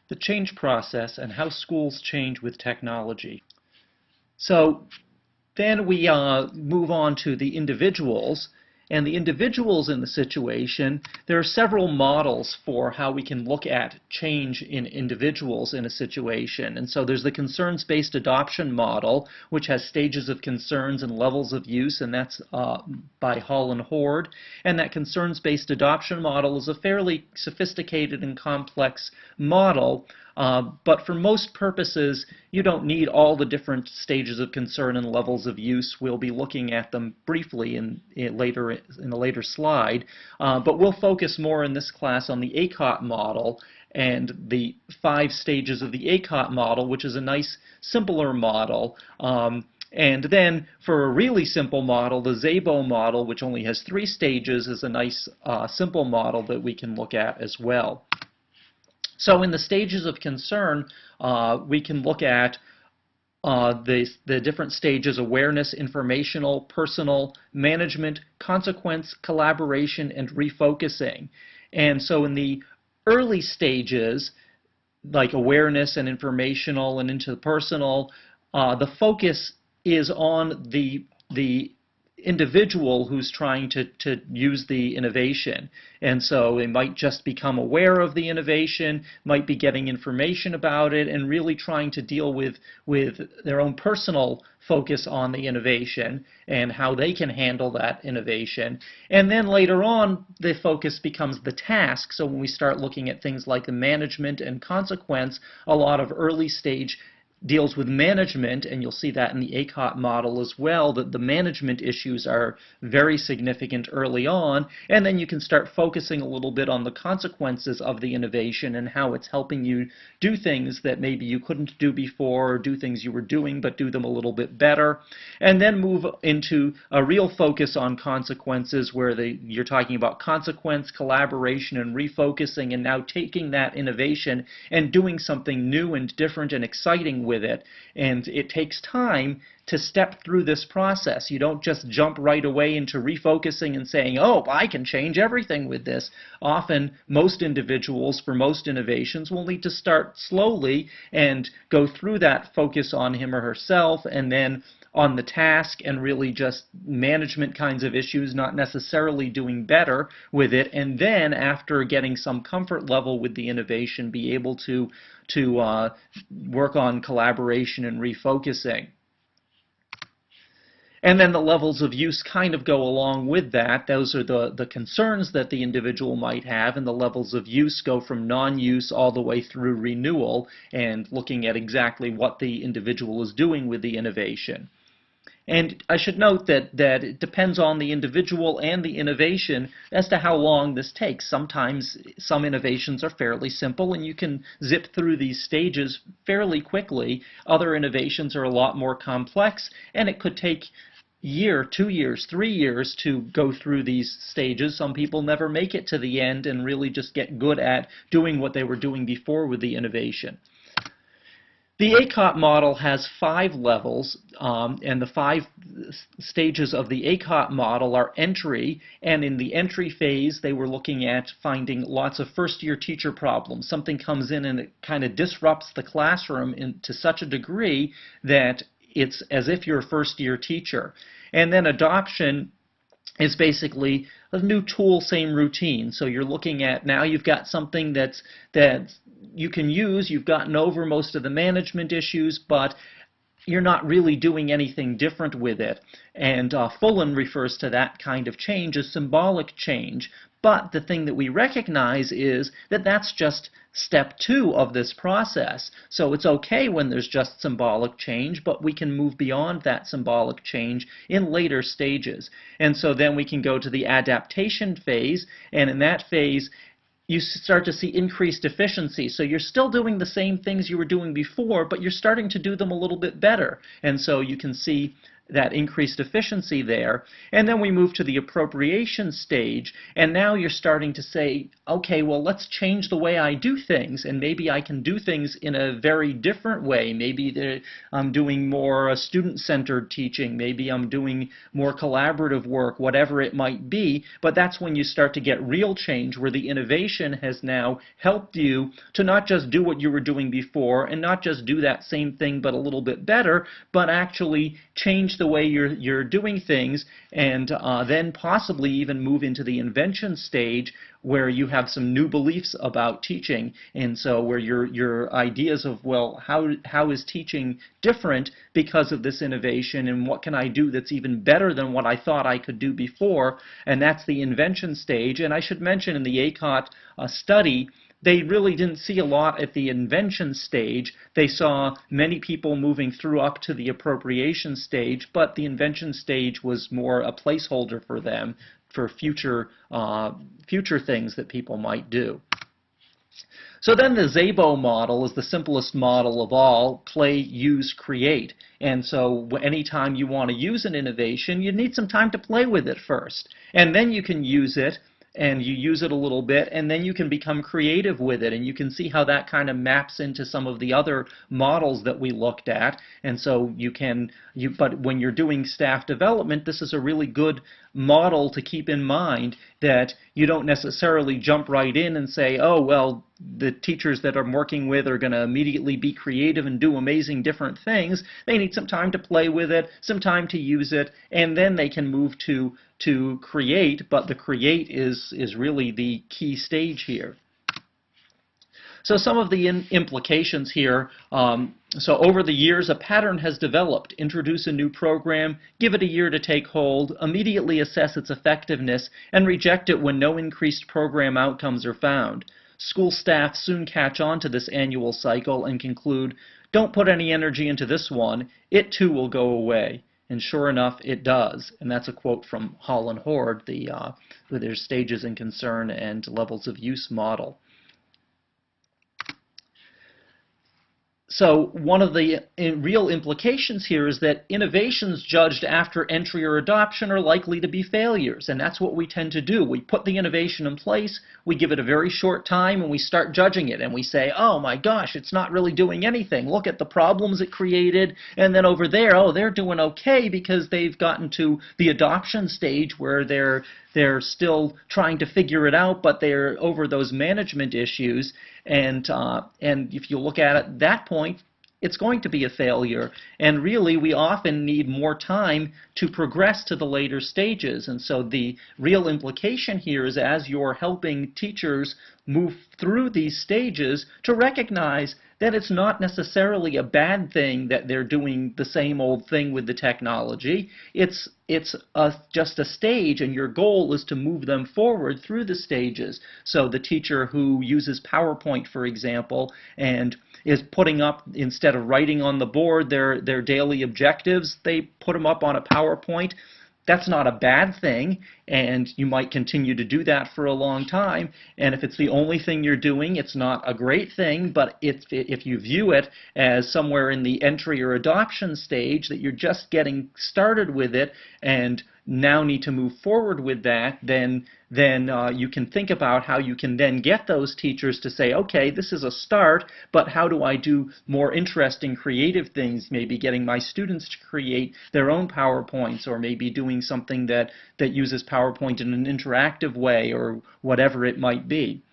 the change process and how schools change with technology. So then we move on to the individuals. And the individuals in the situation, there are several models for how we can look at change in individuals in a situation. And so there's the concerns-based adoption model, which has stages of concerns and levels of use, and that's by Hall and Horde. And that concerns-based adoption model is a fairly sophisticated and complex model, but for most purposes, you don't need all the different stages of concern and levels of use. We'll be looking at them briefly in a later slide, but we'll focus more in this class on the ACOT model and the 5 stages of the ACOT model, which is a nice, simpler model. And then for a really simple model, the Szabo model, which only has 3 stages, is a nice, simple model that we can look at as well. So in the stages of concern, we can look at the different stages: awareness, informational, personal, management, consequence, collaboration, and refocusing. And so in the early stages, like awareness and informational and into the personal, the focus is on the individual who's trying to use the innovation. And so they might just become aware of the innovation, might be getting information about it, and really trying to deal with their own personal focus on the innovation and how they can handle that innovation. And then later on, the focus becomes the task. So when we start looking at things like the management and consequence, a lot of early stage deals with management, and you'll see that in the ACOT model as well, that the management issues are very significant early on, and then you can start focusing a little bit on the consequences of the innovation and how it's helping you do things that maybe you couldn't do before, or do things you were doing but do them a little bit better, and then move into a real focus on consequences where you're talking about consequence, collaboration, and refocusing, and now taking that innovation and doing something new and different and exciting with it. And it takes time to step through this process. You don't just jump right away into refocusing and saying, oh, I can change everything with this. Often, most individuals, for most innovations, will need to start slowly and go through that focus on him or herself, and then on the task and really just management kinds of issues, not necessarily doing better with it, and then after getting some comfort level with the innovation, be able to work on collaboration and refocusing. And then the levels of use kind of go along with that. Those are the concerns that the individual might have, and the levels of use go from non-use all the way through renewal, and looking at exactly what the individual is doing with the innovation. And I should note that it depends on the individual and the innovation as to how long this takes. Sometimes some innovations are fairly simple and you can zip through these stages fairly quickly. Other innovations are a lot more complex, and it could take a year, 2 years, 3 years to go through these stages. Some people never make it to the end and really just get good at doing what they were doing before with the innovation. The ACOT model has 5 levels, and the 5 stages of the ACOT model are entry, and in the entry phase they were looking at finding lots of first-year teacher problems. Something comes in and it kind of disrupts the classroom to such a degree that it's as if you're a first-year teacher. And then adoption is basically a new tool, same routine. So you're looking at, now you've got something that you can use, you've gotten over most of the management issues, but you're not really doing anything different with it. And Fullen refers to that kind of change as symbolic change. But the thing that we recognize is that that's just step 2 of this process. So it's okay when there's just symbolic change, but we can move beyond that symbolic change in later stages. And so then we can go to the adaptation phase, and in that phase you start to see increased efficiency. So you're still doing the same things you were doing before, but you're starting to do them a little bit better. And so you can see that increased efficiency there. And then we move to the appropriation stage, and now you're starting to say, okay, well, let's change the way I do things, and maybe I can do things in a very different way. Maybe I'm doing more student-centered teaching, maybe I'm doing more collaborative work, whatever it might be, but that's when you start to get real change, where the innovation has now helped you to not just do what you were doing before, and not just do that same thing but a little bit better, but actually change the way you're doing things, and then possibly even move into the invention stage, where you have some new beliefs about teaching, and so where your ideas of, well, how is teaching different because of this innovation, and what can I do that's even better than what I thought I could do before, and that's the invention stage. And I should mention, in the ACOT study, they really didn't see a lot at the invention stage. They saw many people moving through up to the appropriation stage, but the invention stage was more a placeholder for them for future things that people might do. So then the Szabo model is the simplest model of all: play, use, create. And so anytime you want to use an innovation, you need some time to play with it first. And then you can use it, and you use it a little bit, and then you can become creative with it, and you can see how that kind of maps into some of the other models that we looked at. And so but when you're doing staff development, this is a really good model to keep in mind, that you don't necessarily jump right in and say, oh, well, the teachers that I'm working with are going to immediately be creative and do amazing different things. They need some time to play with it, some time to use it, and then they can move to create, but the create is really the key stage here. So some of the implications here, so over the years a pattern has developed. Introduce a new program, give it a year to take hold, immediately assess its effectiveness, and reject it when no increased program outcomes are found. School staff soon catch on to this annual cycle and conclude, don't put any energy into this one, it too will go away. And sure enough, it does. And that's a quote from Hall and Horde, with their stages in concern and levels of use model. So one of the real implications here is that innovations judged after entry or adoption are likely to be failures, and that's what we tend to do. We put the innovation in place, we give it a very short time, and we start judging it, and we say, oh my gosh, it's not really doing anything. Look at the problems it created, and then over there, oh, they're doing okay because they've gotten to the adoption stage where they're still trying to figure it out, but they're over those management issues. And if you look at it at that point, it's going to be a failure. And really, we often need more time to progress to the later stages. And so the real implication here is, as you're helping teachers move through these stages, to recognize that it's not necessarily a bad thing that they're doing the same old thing with the technology. It's just a stage, and your goal is to move them forward through the stages. So the teacher who uses PowerPoint, for example, and is putting up, instead of writing on the board their daily objectives, they put them up on a PowerPoint. That's not a bad thing, and you might continue to do that for a long time. And if it's the only thing you're doing, it's not a great thing, but if you view it as somewhere in the entry or adoption stage, that you're just getting started with it and now need to move forward with that, then you can think about how you can then get those teachers to say, okay, this is a start, but how do I do more interesting, creative things, maybe getting my students to create their own PowerPoints, or maybe doing something that uses PowerPoint in an interactive way, or whatever it might be.